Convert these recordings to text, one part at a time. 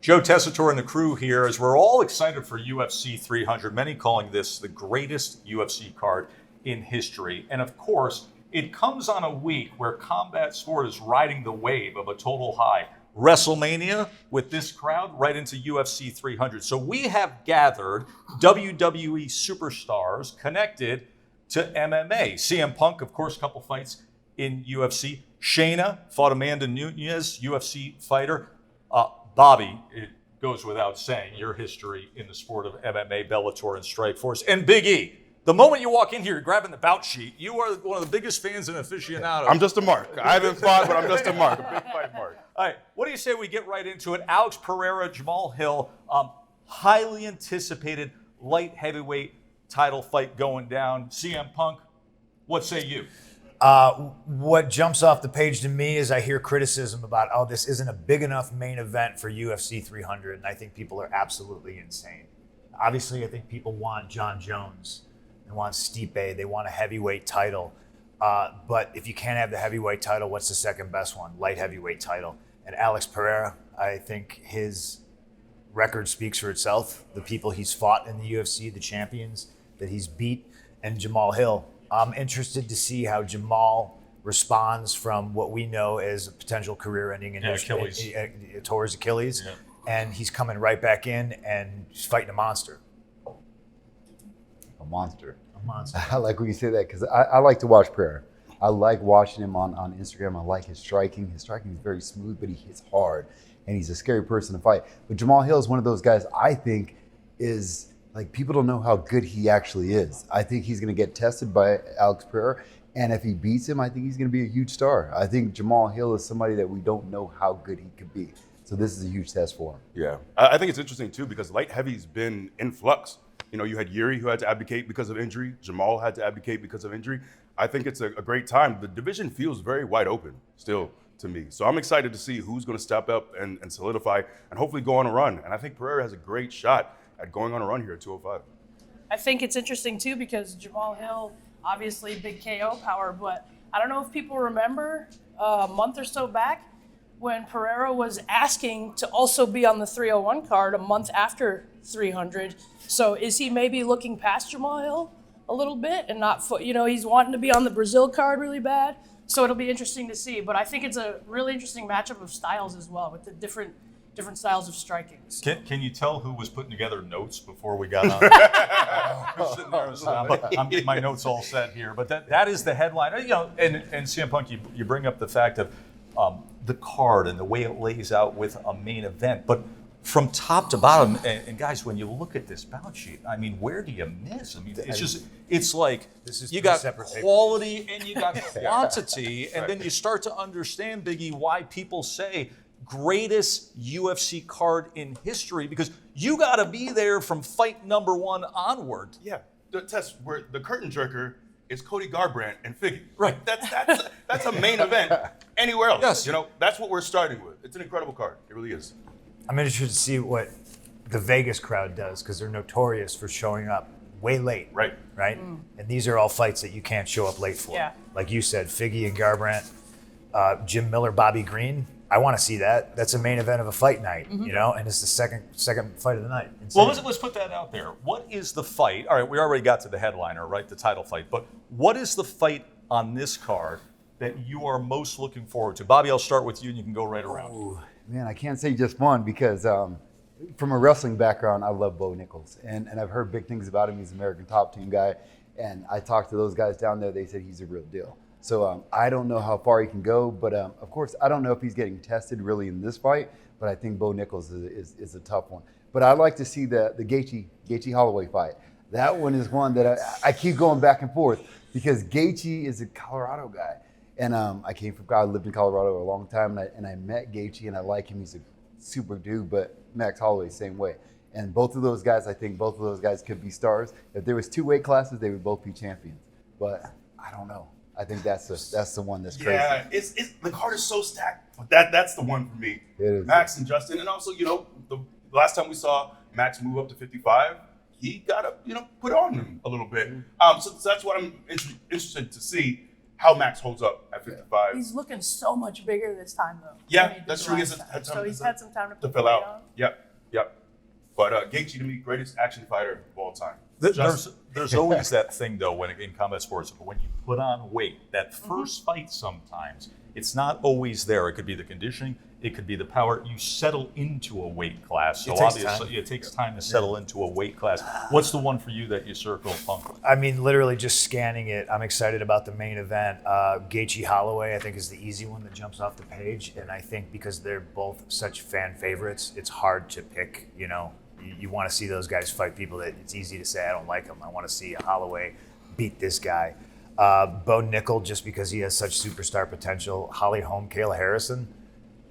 Joe Tessitore and the crew here, as we're all excited for UFC 300, many calling this the greatest UFC card in history. And of course, it comes on a week where combat sport is riding the wave of a total high. WrestleMania with this crowd right into UFC 300. So we have gathered WWE superstars connected to MMA. CM Punk, of course, a couple fights in UFC. Shayna fought Amanda Nunes, UFC fighter. Bobby, it goes without saying, your history in the sport of MMA, Bellator, and Strikeforce. And Big E. The moment you walk in here, you're grabbing the bout sheet. You are one of the biggest fans and aficionados. I'm just a mark. I haven't fought, but I'm just a mark. A big fight mark. All right. What do you say we get right into it? Alex Pereira, Jamahal Hill, highly anticipated light heavyweight title fight going down. CM Punk, what say you? What jumps off the page to me is I hear criticism about, this isn't a big enough main event for UFC 300, and I think people are absolutely insane. Obviously, I think people want John Jones. They want Stipe. They want a heavyweight title. But if you can't have the heavyweight title, what's the second best one? Light heavyweight title. And Alex Pereira, I think his record speaks for itself. The people he's fought in the UFC, the champions that he's beat, and Jamahal Hill. I'm interested to see how Jamahal responds from what we know as a potential career-ending Achilles. Tore his Achilles. Yeah. And he's coming right back in and he's fighting a monster. A monster. A monster. I like when you say that because I like to watch Pereira. I like watching him on Instagram. I like his striking. His striking is very smooth, but he hits hard. And he's a scary person to fight. But Jamahal Hill is one of those guys I think is, like, people don't know how good he actually is. I think he's going to get tested by Alex Pereira. And if he beats him, I think he's going to be a huge star. I think Jamahal Hill is somebody that we don't know how good he could be. So this is a huge test for him. Yeah. I think it's interesting, too, because light heavy's been in flux. You know, you had Yuri who had to abdicate because of injury. Jamahal had to abdicate because of injury. I think it's a great time. The division feels very wide open still to me. So I'm excited to see who's going to step up and solidify and hopefully go on a run. And I think Pereira has a great shot at going on a run here at 205. I think it's interesting, too, because Jamahal Hill, obviously big KO power, but I don't know if people remember a month or so back when Pereira was asking to also be on the 301 card a month after 300. So is he maybe looking past Jamahal Hill a little bit and not, he's wanting to be on the Brazil card really bad. So it'll be interesting to see. But I think it's a really interesting matchup of styles as well with the different styles of striking. Can you tell who was putting together notes before we got on? I'm getting my notes all set here, but that is the headline. And CM Punk, you bring up the fact of the card and the way it lays out with a main event, but from top to bottom, and guys, when you look at this balance sheet, I mean, where do you miss? I mean, it's like you got quality and you got quantity, and then you start to understand, Biggie, why people say greatest UFC card in history, because you got to be there from fight number one onward. Yeah, the test where the curtain jerker is Cody Garbrandt and Figgy. Right. That's a main event anywhere else. Yes. You know, that's what we're starting with. It's an incredible card. It really is. I'm interested to see what the Vegas crowd does because they're notorious for showing up way late. Right. And these are all fights that you can't show up late for. Yeah. Like you said, Figgy and Garbrandt, Jim Miller, Bobby Green. I want to see that. That's a main event of a fight night, and it's the second fight of the night. Insane. Well, let's put that out there. What is the fight? All right, we already got to the headliner, right? The title fight. But what is the fight on this card that you are most looking forward to? Bobby, I'll start with you, and you can go right around. Ooh, man, I can't say just one because from a wrestling background, I love Bo Nichols. And I've heard big things about him. He's an American Top Team guy. And I talked to those guys down there. They said he's a real deal. So I don't know how far he can go. But, of course, I don't know if he's getting tested really in this fight. But I think Bo Nichols is a tough one. But I'd like to see the Gaethje Holloway fight. That one is one that I keep going back and forth because Gaethje is a Colorado guy. And I lived in Colorado a long time, and I met Gaethje, and I like him. He's a super dude, but Max Holloway, same way. And both of those guys, I think both of those guys could be stars. If there was 2 weight classes, they would both be champions. But I don't know. I think that's the one that's crazy. Yeah, it's the card is so stacked. But that's the one for me. It is. Max and Justin, and also the last time we saw Max move up to 55, he got put on him a little bit. So that's what I'm interested to see. how Max holds up at 55. He's looking so much bigger this time, though. Yeah, than he did that's true. He last has time. had time So he's had some time to to put fill weight out. on. Yep. But Gaethje, to me, greatest action fighter of all time. There's always that thing though when in combat sports, when you put on weight, that first fight sometimes it's not always there. It could be the conditioning, it could be the power. You settle into a weight class, so It takes obviously time. it takes time to settle into a weight class. What's the one for you that you circle, Punk? I mean, literally just scanning it, I'm excited about the main event. Gaethje Holloway, I think, is the easy one that jumps off the page. And I think because they're both such fan favorites, it's hard to pick. You know, you want to see those guys fight people that it's easy to say, I don't like them. I want to see a Holloway beat this guy. Bo Nickel, just because he has such superstar potential. Holly Holm, Kayla Harrison.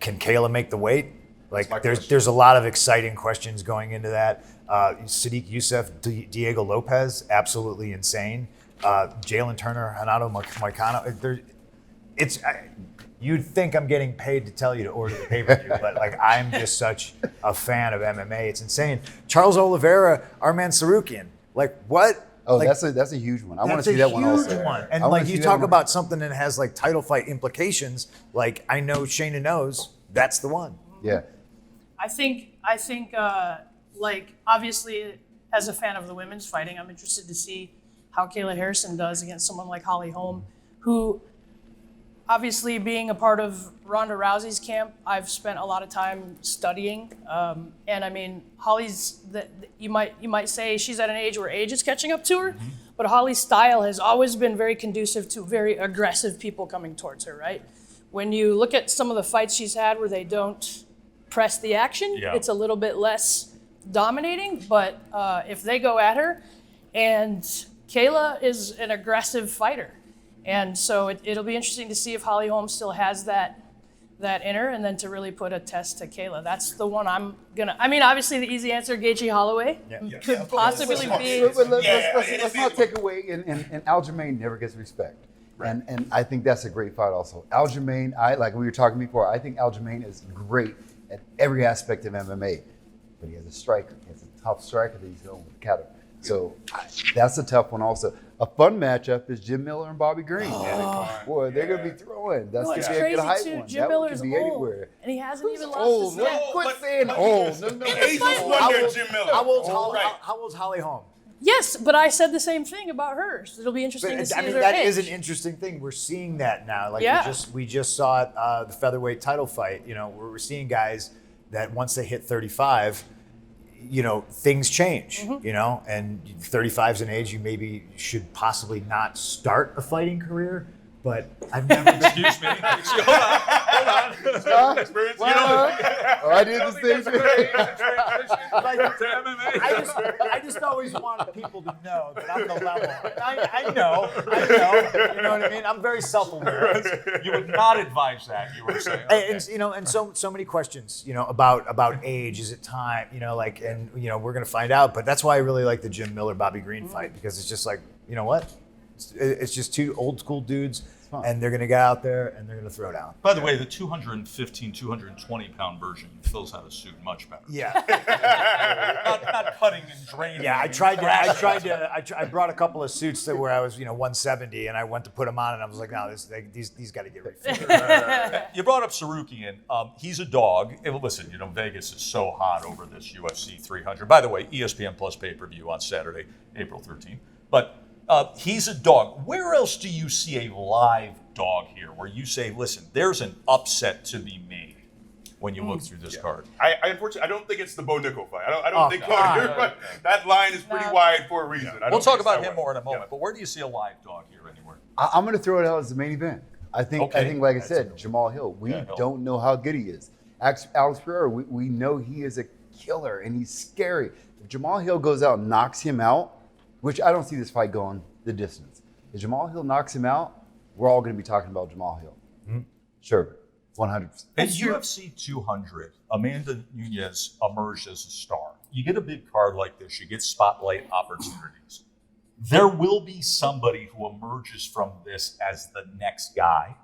Can Kayla make the weight? Like, there's a lot of exciting questions going into that. Sadiq Youssef, Diego Lopez, absolutely insane. Jalen Turner, Renato Moicano. You'd think I'm getting paid to tell you to order the pay-per-view, but like I'm just such a fan of MMA. It's insane. Charles Oliveira, Arman Tsarukyan. Like what? Oh, like, that's a huge one. I want to that's see a that one also. huge one. And I wanna like see you that talk one. about something that has like title fight implications. Like I know Shayna knows that's the one. Yeah. I think, like, obviously, as a fan of the women's fighting, I'm interested to see how Kayla Harrison does against someone like Holly Holm, who, obviously, being a part of Ronda Rousey's camp, I've spent a lot of time studying. And I mean, Holly's, you might say she's at an age where age is catching up to her, but Holly's style has always been very conducive to very aggressive people coming towards her, right? When you look at some of the fights she's had where they don't press the action, it's a little bit less dominating, but if they go at her, and Kayla is an aggressive fighter. And so it'll be interesting to see if Holly Holm still has that in her, and then to really put a test to Kayla. That's the one I'm gonna. I mean, obviously the easy answer, Gaethje Holloway, could possibly be. But let's not take away, and Aljamain never gets respect. Right. And I think that's a great fight also. Aljamain, like we were talking before, I think Aljamain is great at every aspect of MMA. But he has a striker. He has a tough striker that he's going with counter. So that's a tough one also. A fun matchup is Jim Miller and Bobby Green. Boy, they're going to be throwing. That's going to be a good hype one. Jim that Miller's could be old, anywhere. and he hasn't even lost Old. his step. Quit saying old. No. Ageless wonder, Jim Miller. How old's Holly Holm? Yes, but I said the same thing about her. So it'll be interesting to see her that age. is an interesting thing. We're seeing that now. Like Yeah. we just saw it, the featherweight title fight. You know, we're seeing guys that once they hit 35, you know, things change. You know, and 35 is an age you maybe should possibly not start a fighting career. But I've never been. Excuse me. Hold on. Experience. I did the same thing. I just always want people to know that I'm the level. And I know. You know what I mean? I'm very self-aware. You would not advise that. You were saying. And you know, and so many questions, you know, about age. Is it time? You know, like, and you know, we're gonna find out. But that's why I really like the Jim Miller Bobby Green fight, because it's just like, you know what? It's just two old school dudes, and they're gonna get out there and they're gonna throw down. By the way, the 215, 220 pound version fills out a suit much better. Yeah. not cutting and draining. Yeah, I brought a couple of suits that where I was, you know, 170, and I went to put them on, and I was like, no, these got to get refitted. You brought up Tsarukyan. He's a dog. And listen, you know, Vegas is so hot over this UFC 300. By the way, ESPN Plus pay-per-view on Saturday, April 13th. But he's a dog. Where else do you see a live dog here where you say, listen, there's an upset to be made when you look through this card? I unfortunately, I don't think it's the Bo Nickel fight. I don't think that line is pretty wide for a reason. We'll talk about him more in a moment. But where do you see a live dog here anywhere? I'm going to throw it out as the main event. I think, like I said, Jamahal Hill. We Hill. don't know how good he is. Alex Pereira, we know he is a killer and he's scary. If Jamahal Hill goes out and knocks him out, which I don't see this fight going the distance. If Jamahal Hill knocks him out, we're all going to be talking about Jamahal Hill. Sure, 100%. At UFC 200, Amanda Nunes emerged as a star. You get a big card like this, you get spotlight opportunities. There will be somebody who emerges from this as the next guy,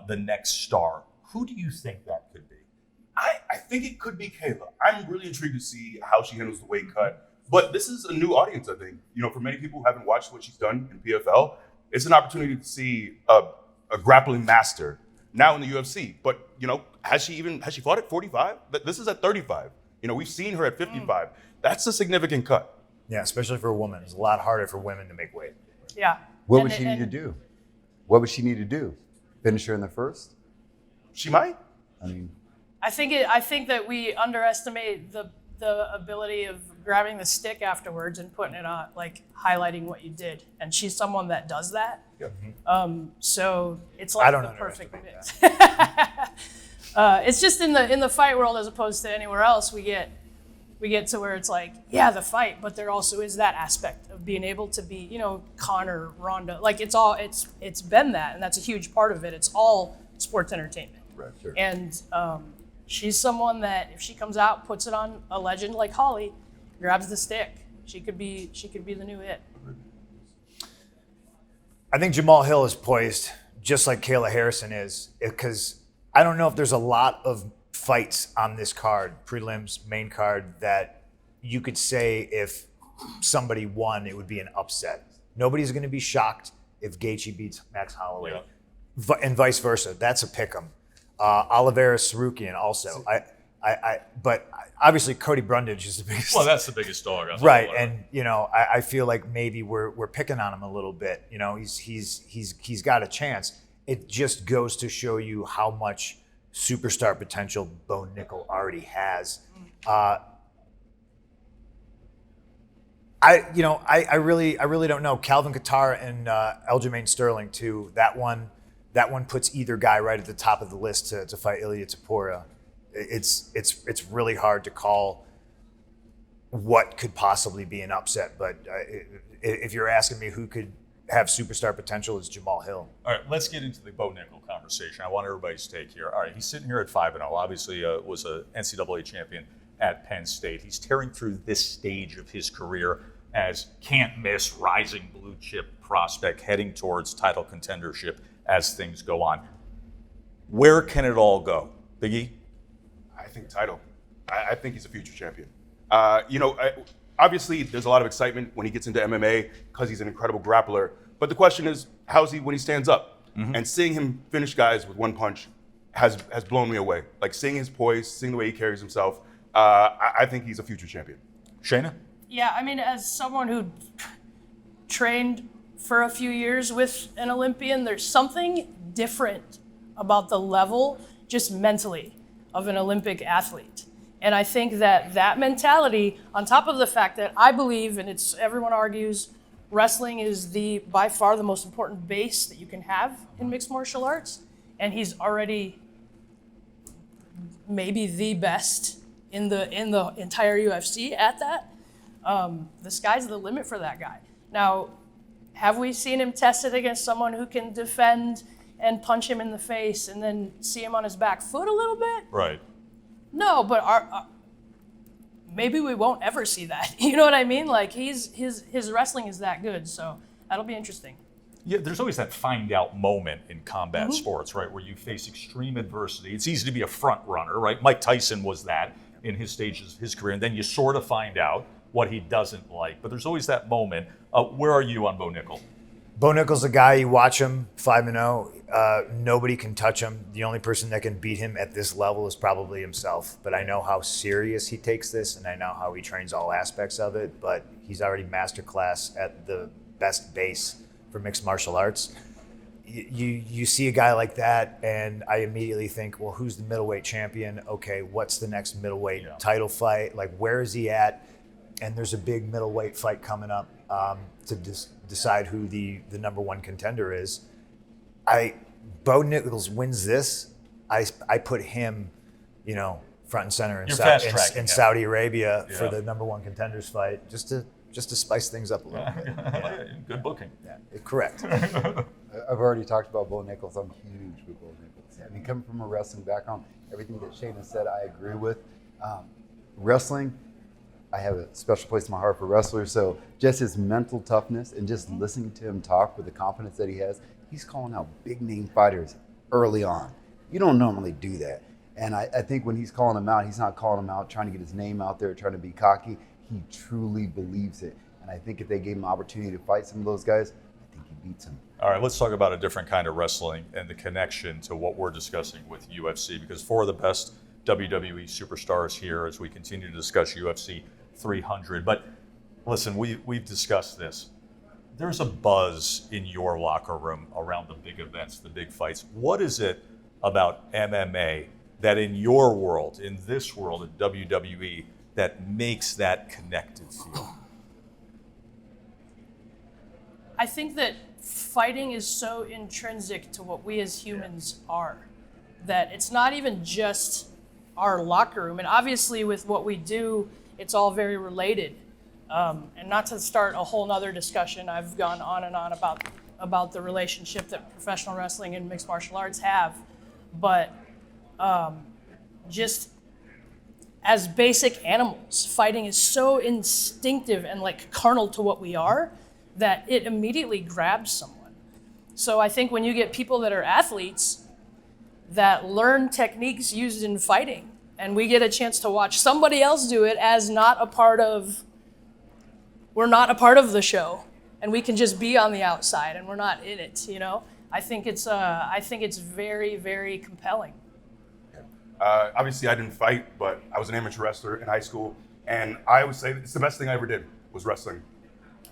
the next star. Who do you think that could be? I think it could be Kayla. I'm really intrigued to see how she handles the weight cut. But this is a new audience, I think. You know, for many people who haven't watched what she's done in PFL, It's an opportunity to see a grappling master now in the UFC. But, has she fought at 45? This is at 35. We've seen her at 55. That's a significant cut. Yeah, especially for a woman. It's a lot harder for women to make weight. Yeah. What would she need to do? What would she need to do? Finish her in the first? She might. I mean, I think that we underestimate the ability of grabbing the stick afterwards and putting it on, like highlighting what you did. And she's someone that does that. So it's like I don't the perfect underestimate mix. It's just in the fight world as opposed to anywhere else, we get to where it's like, yeah, the fight, but there also is that aspect of being able to be, Conor, Ronda, like it's been that, and that's a huge part of it. It's all sports entertainment. right, sure. And she's someone that if she comes out, puts it on a legend like Holly, grabs the stick, she could be the new hit. I think Jamahal Hill is poised just like Kayla Harrison is, because I don't know if there's a lot of fights on this card, prelims, main card, that you could say if somebody won, it would be an upset. Nobody's going to be shocked if Gaethje beats Max Holloway, and vice versa. That's a pick'em. Oliveira Tsarukyan also. But obviously Cody Brundage is the biggest. Well, that's the biggest dog. Right, and I feel like maybe we're picking on him a little bit. He's got a chance. It just goes to show you how much superstar potential Bo Nickel already has. I really don't know. Calvin Kattar and Aljamain Sterling too. That one puts either guy right at the top of the list to fight Ilia Topuria. It's really hard to call what could possibly be an upset, but if you're asking me who could have superstar potential, it's Jamahal Hill. All right, let's get into the Bo Nickel conversation. I want everybody's take here. All right, he's sitting here at 5-0. Obviously, was a NCAA champion at Penn State. He's tearing through this stage of his career as can't miss, rising blue chip prospect, heading towards title contendership as things go on. Where can it all go, Big E? I think title. I think he's a future champion. Obviously, there's a lot of excitement when he gets into MMA because he's an incredible grappler. But the question is, how's he when he stands up? Mm-hmm. And seeing him finish guys with one punch has blown me away. Like seeing his poise, seeing the way he carries himself. I think he's a future champion. Shayna? Yeah, I mean, as someone who trained for a few years with an Olympian, there's something different about the level, just mentally, of an Olympic athlete. And I think that mentality, on top of the fact that I believe, and everyone argues, wrestling is by far the most important base that you can have in mixed martial arts, and he's already maybe the best in the entire UFC at that. The sky's the limit for that guy. Now, have we seen him tested against someone who can defend and punch him in the face and then see him on his back foot a little bit? Right. No, but maybe we won't ever see that. You know what I mean? Like his wrestling is that good, so that'll be interesting. Yeah, there's always that find out moment in combat sports, right, where you face extreme adversity. It's easy to be a front runner, right? Mike Tyson was that in his stages of his career, and then you sort of find out what he doesn't like. But there's always that moment. Where are you on Bo Nickel? Bo Nickel's a guy, you watch him, 5-0. Nobody can touch him. The only person that can beat him at this level is probably himself. But I know how serious he takes this, and I know how he trains all aspects of it. But he's already masterclass at the best base for mixed martial arts. You see a guy like that, and I immediately think, well, who's the middleweight champion? Okay, what's the next middleweight title fight? Like, where is he at? And there's a big middleweight fight coming up to decide who the number one contender is. Bo Nichols wins this, I put him, front and center in Saudi Arabia for the number one contenders fight, just to spice things up a little bit. Yeah. Good booking. Yeah, correct. I've already talked about Bo Nichols. I'm huge with Bo Nichols. I mean, coming from a wrestling background, everything that Shayna said, I agree with. Wrestling, I have a special place in my heart for wrestlers. So just his mental toughness and just listening to him talk with the confidence that he has, he's calling out big name fighters early on. You don't normally do that. And I think when he's calling them out, he's not calling them out trying to get his name out there, trying to be cocky. He truly believes it. And I think if they gave him an opportunity to fight some of those guys, I think he beats him. All right, let's talk about a different kind of wrestling and the connection to what we're discussing with UFC, because four of the best WWE superstars here as we continue to discuss UFC 300. But listen, we've discussed this. There's a buzz in your locker room around the big events, the big fights. What is it about MMA that in your world, in this world, at WWE, that makes that connected feel? I think that fighting is so intrinsic to what we as humans are that it's not even just our locker room. And obviously with what we do, it's all very related. And not to start a whole nother discussion, I've gone on and on about the relationship that professional wrestling and mixed martial arts have. But just as basic animals, fighting is so instinctive and like carnal to what we are that it immediately grabs someone. So I think when you get people that are athletes that learn techniques used in fighting, and we get a chance to watch somebody else do it as we're not a part of the show, and we can just be on the outside and we're not in it, you know? I think it's very, very compelling. Obviously, I didn't fight, but I was an amateur wrestler in high school, and I would say it's the best thing I ever did was wrestling.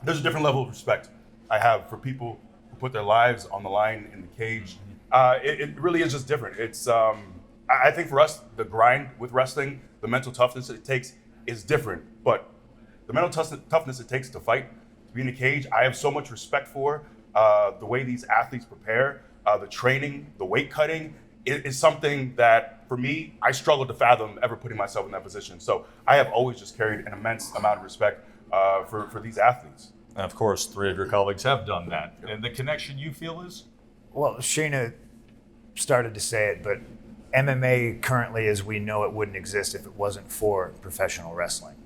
There's a different level of respect I have for people who put their lives on the line in the cage. It really is just different. It's I think for us, the grind with wrestling, the mental toughness it takes is different. But the mental toughness it takes to fight, to be in the cage, I have so much respect for. The way these athletes prepare, the training, the weight cutting, is something that, for me, I struggle to fathom ever putting myself in that position. So I have always just carried an immense amount of respect for these athletes. And of course, three of your colleagues have done that. And the connection you feel is? Well, Shayna started to say it, but MMA currently, as we know it, wouldn't exist if it wasn't for professional wrestling.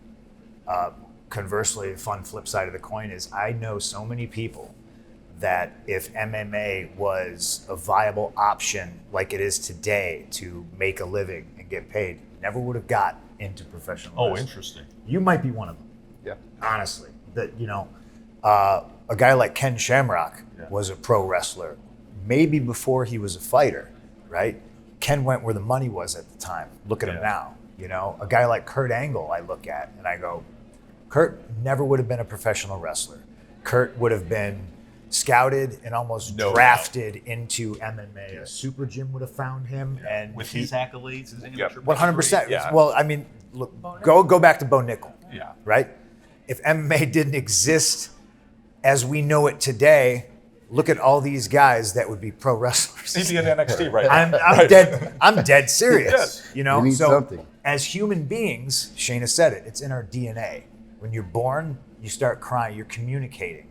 Conversely, the fun flip side of the coin is I know so many people that if MMA was a viable option like it is today to make a living and get paid, never would have got into professional wrestling. Oh, interesting. You might be one of them. Yeah. Honestly. That, you know, a guy like Ken Shamrock was a pro wrestler, maybe before he was a fighter, right? Ken went where the money was at the time. Look at him now. You know, a guy like Kurt Angle, I look at and I go, Kurt never would have been a professional wrestler. Kurt would have been scouted and almost drafted into MMA. A super gym would have found him, and with his accolades, his amateur 100%. Yeah. Well, I mean, look, go back to Bo Nickel. Yeah. Right. If MMA didn't exist as we know it today, look at all these guys that would be pro wrestlers. He'd be in NXT right now. I'm dead serious. Yes. You know, We need so something. as human beings, Shayna said it, it's in our DNA. When you're born, you start crying, you're communicating.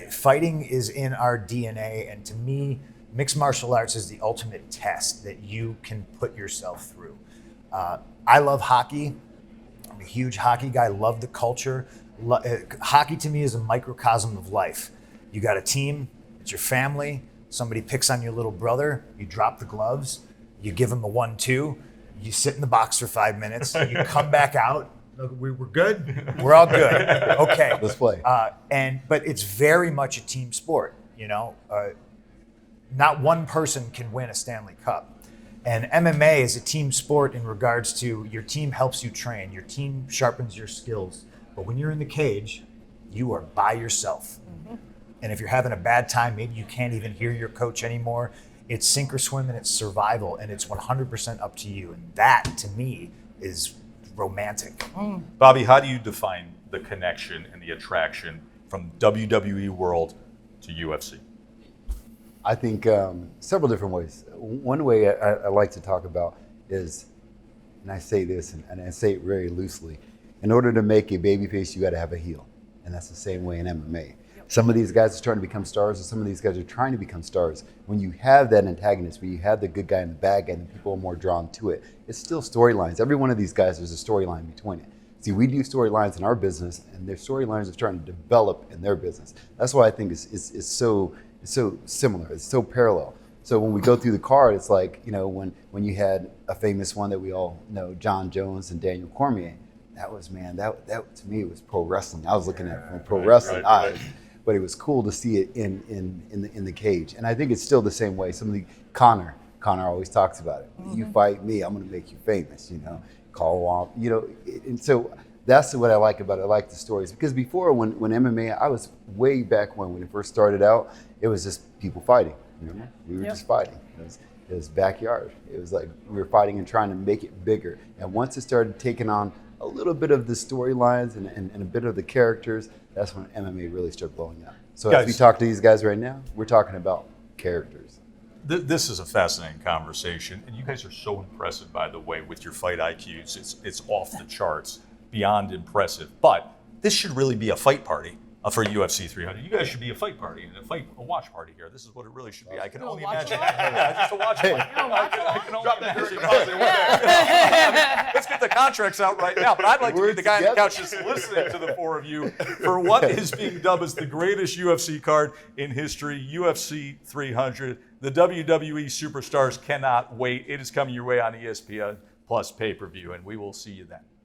Fighting is in our DNA, and to me, mixed martial arts is the ultimate test that you can put yourself through. I love hockey. I'm a huge hockey guy, love the culture. Hockey to me is a microcosm of life. You got a team, it's your family, somebody picks on your little brother, you drop the gloves, you give him a 1-2, you sit in the box for 5 minutes, you come back out, we're good? We're all good. Okay. Let's play. But it's very much a team sport, you know? Not one person can win a Stanley Cup. And MMA is a team sport in regards to your team helps you train, your team sharpens your skills. But when you're in the cage, you are by yourself. Mm-hmm. And if you're having a bad time, maybe you can't even hear your coach anymore. It's sink or swim and it's survival, and it's 100% up to you. And that, to me, is romantic. Bobby, how do you define the connection and the attraction from WWE world to UFC? I think several different ways. One way I like to talk about is, and I say this and I say it very loosely, in order to make a babyface, you got to have a heel. And that's the same way in MMA. Some of these guys are starting to become stars, and some of these guys are trying to become stars. When you have that antagonist, when you have the good guy and the bad guy, and people are more drawn to it, it's still storylines. Every one of these guys, there's a storyline between it. See, we do storylines in our business, and their storylines are starting to develop in their business. That's why I think it's so similar. It's so parallel. So when we go through the card, it's like, you know, when you had a famous one that we all know, John Jones and Daniel Cormier. That was, man, that to me was pro wrestling. I was looking at it from pro wrestling eyes. but it was cool to see it in the cage. And I think it's still the same way. Connor always talks about it. You fight me, I'm going to make you famous, call off, and so that's what I like about it. I like the stories, because before when MMA, I was way back when it first started out, it was just people fighting. Remember? We were just fighting. It was backyard. It was like we were fighting and trying to make it bigger. And once it started taking on a little bit of the storylines and a bit of the characters, that's when MMA really started blowing up. So as we talk to these guys right now, we're talking about characters. This is a fascinating conversation, and you guys are so impressive, by the way, with your fight IQs. It's off the charts, beyond impressive. But this should really be a fight party for UFC 300. You guys should be a fight party and a watch party here. This is what it really should be. I can only imagine. Yeah, just a watch party. I can only imagine. Let's get the contracts out right now. But I'd like to be the guy on the couch just listening to the four of you for what is being dubbed as the greatest UFC card in history, UFC 300. The WWE superstars cannot wait. It is coming your way on ESPN Plus pay-per-view, and we will see you then.